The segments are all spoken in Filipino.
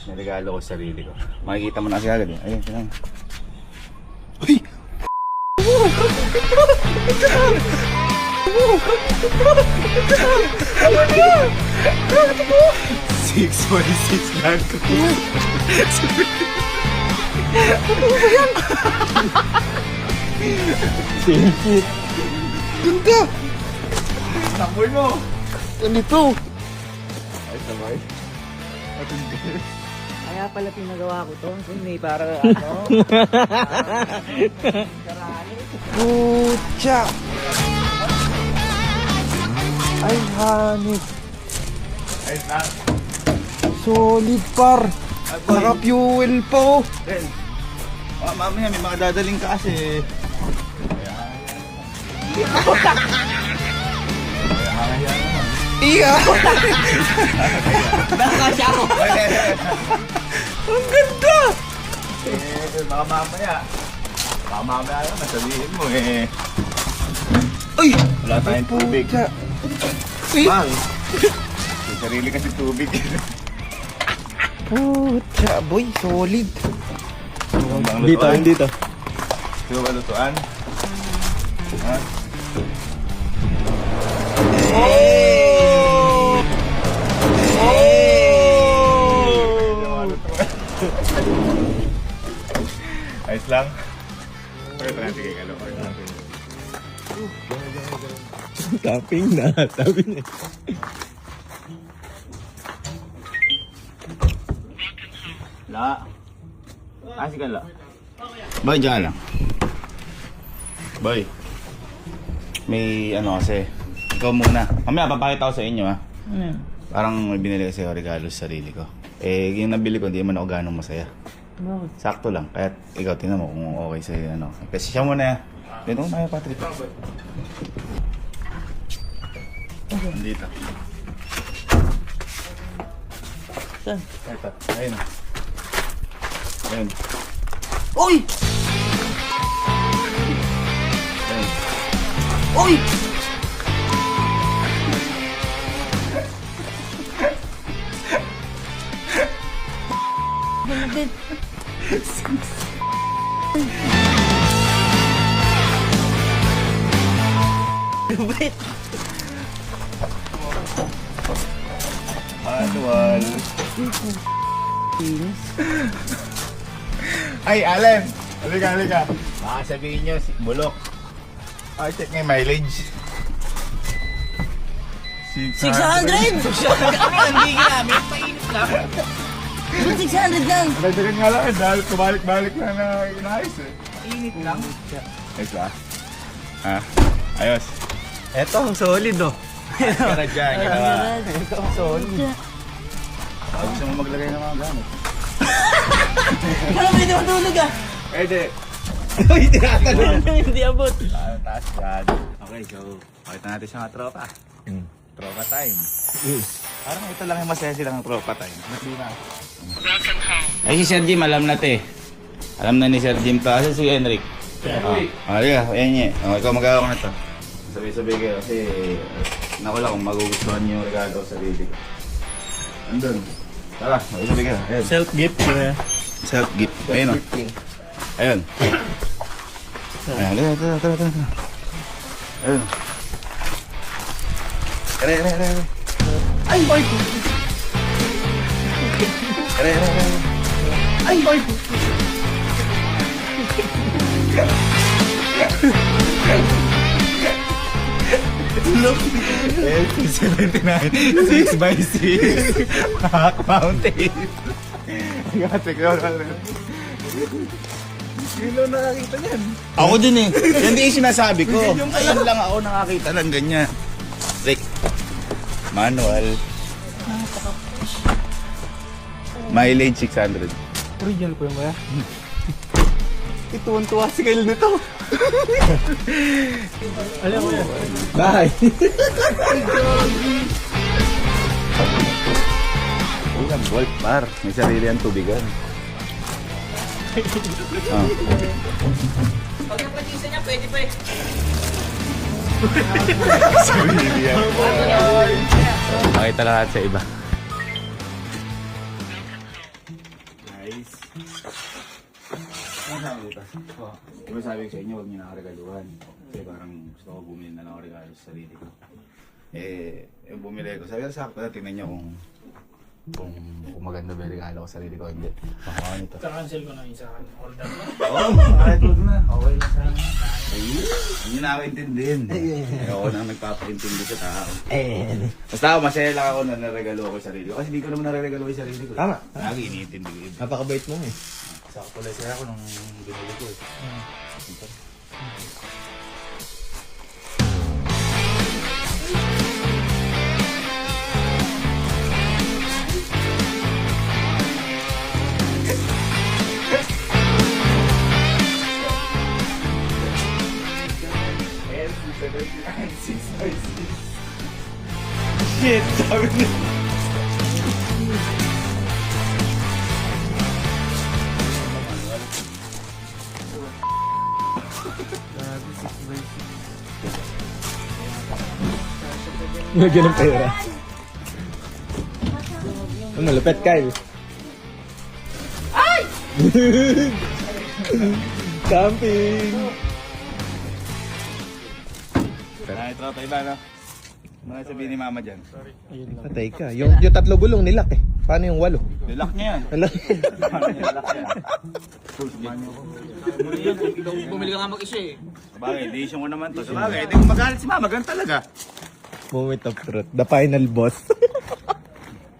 Niregalo ko sa sarili ko. Makikita mo na kasi agad eh. Ayun, sila. Uy! 6.6 lang ko. Silpit. Ganda! Napoy mo! Ganito! Ay, sabay. Kaya pala pinagawa ko to. Hindi para ano. Karali. Pucha! Ay, hanip. Ay, lang. Solid par. Naka-fuel pa oh. Then, mamaya may mga dadaling ka kasi. Iya! Nakakasya ko. Ang ganda! Baka mamaya. Baka mamaya lang, nasabihin mo eh. Ay! Wala tayong tubig. Pucha! Uy! Bang! Yung sarili kasi tubig. Pucha, boy, solid. Dito, dito. Ito ba lutuan? Ha? Oh! Ayos lang. Pwede natin kay Kalokor natin. Tapping na, tapping na. La. Kasi ka la. Boy, dyan lang. Boy. May ano kasi. Ikaw muna. Mamaya papakita ko sa inyo ha. Parang may binili kasi ako regalo sa sarili ko. Eh, yung nabili ko, hindi man ako ganong masaya. Bakit? Sakto lang. Kaya ikaw, tingnan mo kung okay sa'yo. Ano. Kasi siya muna. Dito mo tayo, Patrick. Dito. Saan? Ito. Ayun. Ayun. Uy! Ayun. Uy! Malapit. Lupit. Manual. Ay, Allen! Halika, halika. Baka sabihin nyo, bulok. Ay, check nga yung mileage. 600! Hindi ginamit. Painit lang. 600 lang. Nagdagan nga lang dahil kumalik-balik na na inayos eh. Init lang. Ayos ba? Ha? Ayos. Eto, ang solid oh. Ka na dyan, ginawa. Ito ang solid. Pag gusto mo maglagay ng mga gamit. Parang may matulog ah. Pwede. Uy, tinatanong. Hindi abot. Taas dyan. Okay, so, pakita natin sa mga tropa. Tropa time. Parang ito lang yung masaya silang tropa time. Hindi na. Ay, si Sir Jim, alam na te. Alam na ni Sir Jim to. Asa si Henrik? Halika, ayan niya. Ikaw mag-aawak na to. Sabi-sabi kayo kasi nakula kung magugustuhan niyo yung regalo sa sarili ko. Andun. Tara, sabi kayo. Ayun. Self-gift na. Self-gift. Ayun o. Ayun. Ayun, tara. Ayun. Are. Ay, boy! Are. Ay, boy! Look! 79, 6x6. Hack mountain. Check out. Sino nakakita niyan? Ako din eh. Yan din yung sinasabi ko. Ayan lang ako nakakita ng ganyan. Rick. Manual. Mileage 600. Original po yung kaya? Ituwan-tuwa si Kyle nito. Alam mo yan. Bye. Uy, ang Volt par. May sarili ang tubigan. Ah. Pag napatisa niya, pwede pa eh. Sarili yan. Makita lahat sa iba. Nice. Ano sabi dito? Diba sabi ko sa inyo, huwag niyo na ako regaluhan. Kasi parang gusto ko bumili na lang ako regalo sa sarili ko. Yung bumili ko, sabi ko sakto na, tingnan niyo kung maganda ba yung regalo ko sa sarili ko, hindi. Makawa nito. Cancel ko na yung sa akin. Order na. Oo, kahit huwag na. Okay lang sa akin. Ayun, hindi na ako intindihin. Ako na nagpapaintindi sa tao. Basta ako, masaya lang ako na naregalo ko sa sarili ko. Kasi hindi ko naman naregalo ko sa sarili ko. Tama. Lagi iniintindi ko yun. Napakabait mo eh. Sakto lang sila ako nung binili ko eh. Ito. Shit, sabi niya. Lagyan ng pera. Ang malupit, Kyle. Ay! Camping! Tropa iba, no? Mga sabihin ni mama dyan. Patay ka. Yung tatlo gulong nilak eh. Paano yung 8? Lilak niya yan. Alam. Paano niya lilak yan? Samahan niyo ako. Bumili ka nga mag-isa eh. Sabagay, decision ko naman to. Sabagay, hindi ko magalit si mama. Ganun talaga. Moment of truth. The final boss.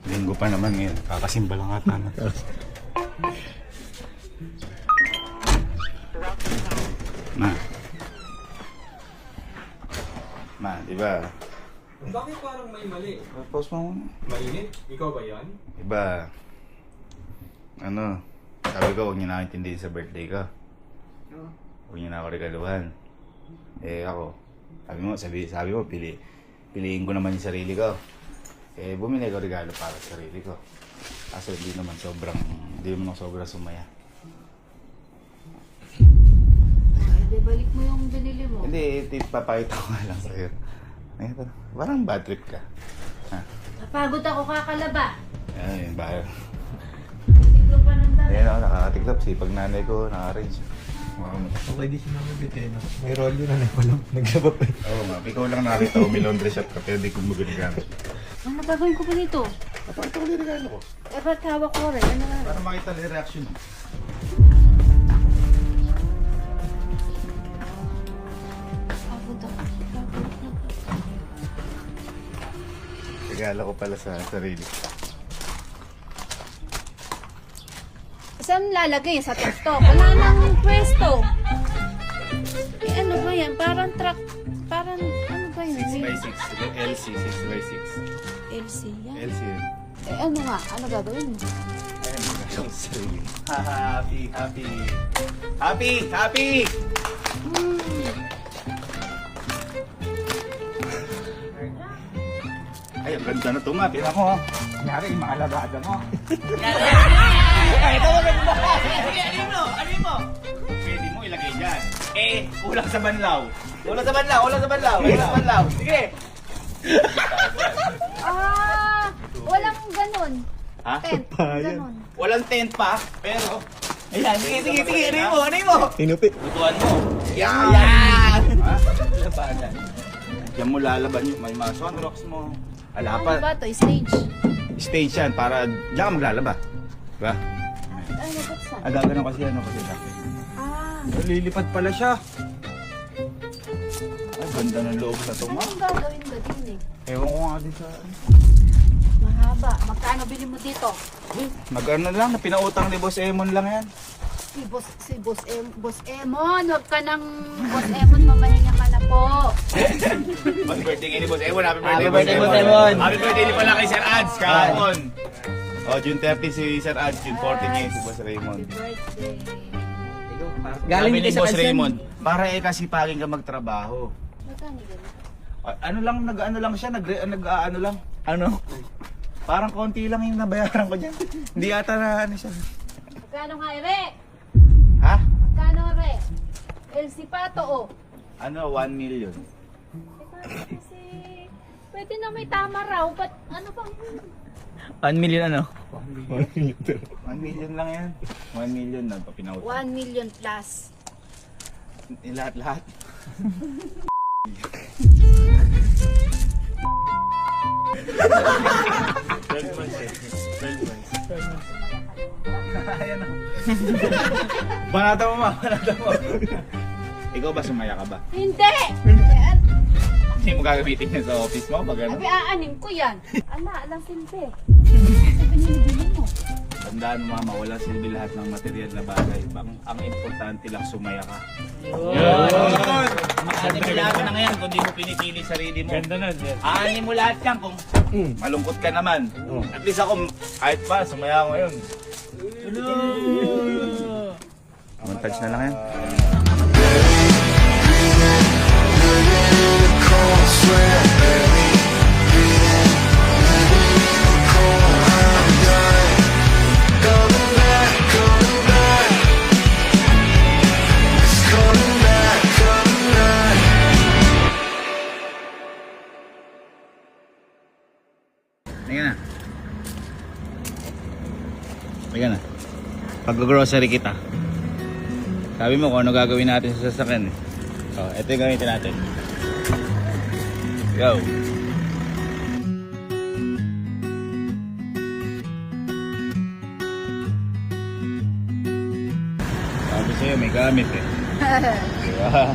Linggo pa naman ngayon. Kakasimba lang ata na. Ma, di ba? Bakit parang may mali? Pause mo muna. Mainit? Ikaw ba yan? Diba, ano, sabi ko huwag niyo na ako intindihin sa birthday ko. Huwag niyo na ako regaluhan. Ako, sabi mo, piliin ko naman yung sarili ko. Bumili ko regalo para sa sarili ko. Kaso hindi naman sobrang sumaya. Ay, balik mo yung binili mo. Hindi, papakita ko nga lang sa'yo. Ito, parang bad trip ka. Ha? Napagod ako kakalaba. Ayun, bahal. Tiglo pa ng dami. Ayun ako, nakakatiklop. Sipag nanay ko, naka-arrange. Okay, di si Mama Bitena. May role yun na pala. Nagsabap eh. Oo nga, ikaw lang nakita ko, may laundry shop ka, pero di ko magagagamit. Ano gagawin ko pa dito? Napakita ko yung regalo ko. Eh, ba't hawak ko rin? Ano nga? Para makita yung reaction mo. Pagod ako. Regalo ko pala sa sarili. Saan lalagay? Sa TikTok? Wala nang pwesto. Eh, ano ba yan? Parang truck. Parang, ano ba yun? 6x6, LC, 6x6. LC yan. LC. Eh, ano nga? Ano gagawin mo? Ayun, regalo ko sa sarili. Happy! Ay, ang ganda na ito nga. Tira mo. Kunyari, yung mga labada mo. Ay, ito maganda. Ano mo? Pwede mo ilagay dyan. Kulang sa banlaw. Wala sa banlaw. Sige. Ah! Walang ganun. Ha? Tent. Ganun. Walang tent pa, pero... Ayan, sige. Ano mo? Inupi. Lutuan mo. Yan! Labanan. Diyan mo lalaban yung may mga sunrocks mo. Ala Ano pa. ba ito? Stage? Stage yan para diyan ka maglalaba. Diba? Ano ba sa? Agagano kasi kasi dati. Ah! Lilipad pala siya. Ay, ganda ng loob na ito, ma. Anong gagawin ko din eh? Ewan ko nga din sa... Mahaba. Magkano bili mo dito? Mag-ano lang, pinautang ni Boss Emon lang yan. Si Boss Emon. Huwag ka ng Boss Emon. Mamahinga ka na po. Happy birthday ngayon ni Boss Emon. Happy Happy birthday, birthday, Boss Emon. Happy birthday din pala kay Sir Ads kahapon. June 30 si Sir Ads, June 14 ngayon si Boss Raymond. Birthday. Galing Sabi din ni sa Boss kansan. Raymond, para kasi paging ka magtrabaho. Magkano ganun? Ano lang, nag-ano lang siya, nag-ano lang. Ano? Parang konti lang yung nabayaran ko dyan. Hindi yata na ano siya. Magkano nga ere? Ha? Magkano ere? LC Pato oh. Ano, 1 million. Kasi pwede na may tama raw. Ba't ano bang... 1 million ano? 1 million lang yan. 1 million na pinauto. 1 million plus. Lahat-lahat. Ayan na. Banata mo, banata mo. Ikaw ba, sumaya ka ba? Hindi! Yan. Hindi mo gagamitin yan sa office mo pag ano? Abi, aanin ko yan. Ala, alang silbi. Sa binili mo. Tandaan mo, mama, walang silbi lahat ng material na bagay. Ang importante lang sumaya ka. Maanin mo lahat na ngayon kung di mo pinipili sarili mo. Ganda na. Aanin mo lahat yan kung malungkot ka naman. At least ako, kahit pa, sumaya ako ngayon. Montage na lang yan. Halika na. Halika na. Pag-grocery kita. Sabi mo kung ano gagawin natin sa sasakyan eh. Oh, ito yung gamitin natin. Go! Sabi sa'yo may gamit eh. Diba?